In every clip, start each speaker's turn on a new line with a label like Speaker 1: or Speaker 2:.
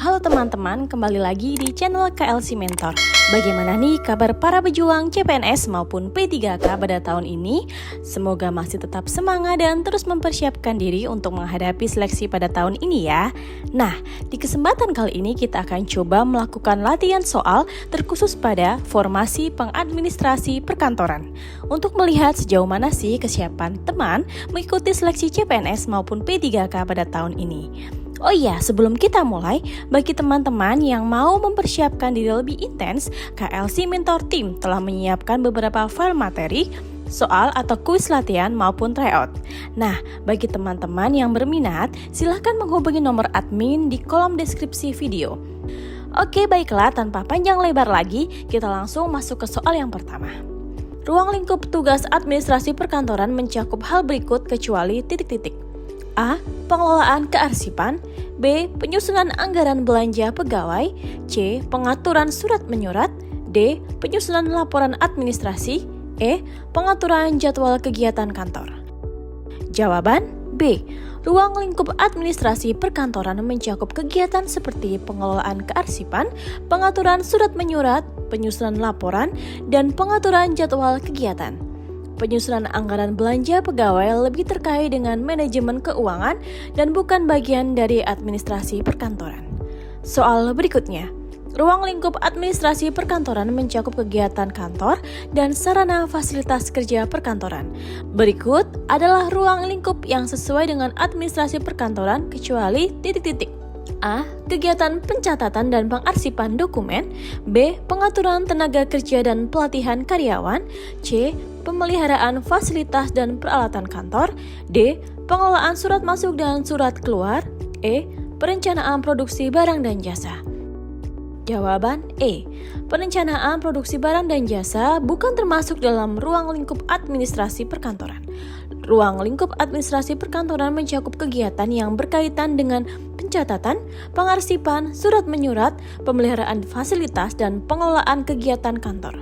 Speaker 1: Halo teman-teman, kembali lagi di channel KLC Mentor. Bagaimana nih kabar para pejuang CPNS maupun P3K pada tahun ini? Semoga masih tetap semangat dan terus mempersiapkan diri untuk menghadapi seleksi pada tahun ini ya. Nah, di kesempatan kali ini kita akan coba melakukan latihan soal terkhusus pada formasi pengadministrasi perkantoran. Untuk melihat sejauh mana sih kesiapan teman mengikuti seleksi CPNS maupun P3K pada tahun ini. Oh iya, sebelum kita mulai, bagi teman-teman yang mau mempersiapkan diri lebih intens, KLC Mentor Team telah menyiapkan beberapa file materi, soal atau kuis latihan maupun tryout. Nah, bagi teman-teman yang berminat, silahkan menghubungi nomor admin di kolom deskripsi video. Oke, baiklah, tanpa panjang lebar lagi, kita langsung masuk ke soal yang pertama. Ruang lingkup tugas administrasi perkantoran mencakup hal berikut kecuali titik-titik. A. Pengelolaan kearsipan. B. Penyusunan anggaran belanja pegawai. C. Pengaturan surat menyurat. D. Penyusunan laporan administrasi. E. Pengaturan jadwal kegiatan kantor. Jawaban B. Ruang lingkup administrasi perkantoran mencakup kegiatan seperti pengelolaan kearsipan, pengaturan surat menyurat, penyusunan laporan, dan pengaturan jadwal kegiatan. Penyusunan anggaran belanja pegawai lebih terkait dengan manajemen keuangan dan bukan bagian dari administrasi perkantoran. Soal berikutnya, ruang lingkup administrasi perkantoran mencakup kegiatan kantor dan sarana fasilitas kerja perkantoran. Berikut adalah ruang lingkup yang sesuai dengan administrasi perkantoran kecuali titik-titik. A. Kegiatan pencatatan dan pengarsipan dokumen. B. Pengaturan tenaga kerja dan pelatihan karyawan. C. Pemeliharaan fasilitas dan peralatan kantor. D. Pengelolaan surat masuk dan surat keluar. E. Perencanaan produksi barang dan jasa. Jawaban E. Perencanaan produksi barang dan jasa bukan termasuk dalam ruang lingkup administrasi perkantoran. Ruang lingkup administrasi perkantoran mencakup kegiatan yang berkaitan dengan pencatatan, pengarsipan, surat menyurat, pemeliharaan fasilitas, dan pengelolaan kegiatan kantor.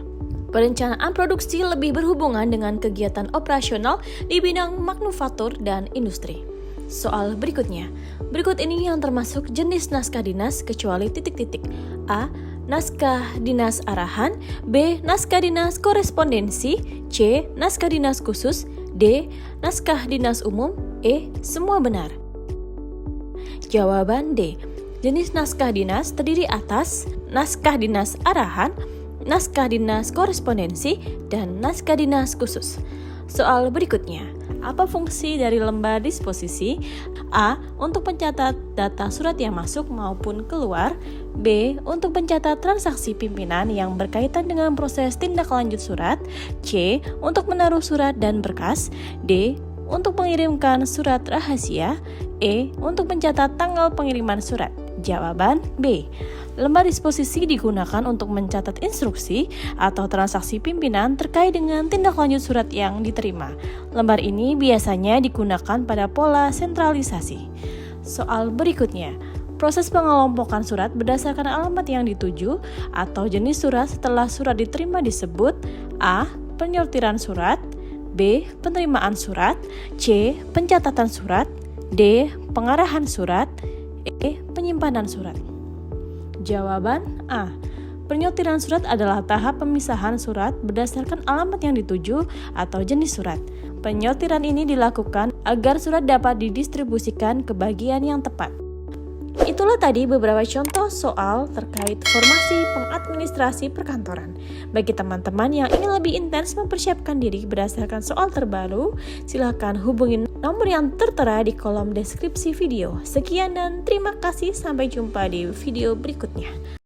Speaker 1: Perencanaan produksi lebih berhubungan dengan kegiatan operasional di bidang manufaktur dan industri. Soal berikutnya. Berikut ini yang termasuk jenis naskah dinas kecuali titik-titik. A. Naskah dinas arahan. B. Naskah dinas korespondensi. C. Naskah dinas khusus. D. Naskah dinas umum. E. Semua benar. Jawaban D. Jenis naskah dinas terdiri atas naskah dinas arahan, naskah dinas korespondensi, dan naskah dinas khusus. Soal berikutnya. Apa fungsi dari lembar disposisi? A. Untuk mencatat data surat yang masuk maupun keluar. B. Untuk mencatat transaksi pimpinan yang berkaitan dengan proses tindak lanjut surat. C. Untuk menaruh surat dan berkas. D. Untuk mengirimkan surat rahasia. E. Untuk mencatat tanggal pengiriman surat. Jawaban B. Lembar disposisi digunakan untuk mencatat instruksi atau transaksi pimpinan terkait dengan tindak lanjut surat yang diterima. Lembar ini biasanya digunakan pada pola sentralisasi. Soal berikutnya. Proses pengelompokan surat berdasarkan alamat yang dituju atau jenis surat setelah surat diterima disebut A. Penyortiran surat. B. Penerimaan surat. C. Pencatatan surat. D. Pengarahan surat. E. Penyimpanan surat. Jawaban A. Penyortiran surat adalah tahap pemisahan surat berdasarkan alamat yang dituju atau jenis surat. Penyortiran ini dilakukan agar surat dapat didistribusikan ke bagian yang tepat. Itulah tadi beberapa contoh soal terkait formasi pengadministrasi perkantoran. Bagi teman-teman yang ingin lebih intens mempersiapkan diri berdasarkan soal terbaru, silakan hubungi nomor yang tertera di kolom deskripsi video. Sekian dan terima kasih, sampai jumpa di video berikutnya.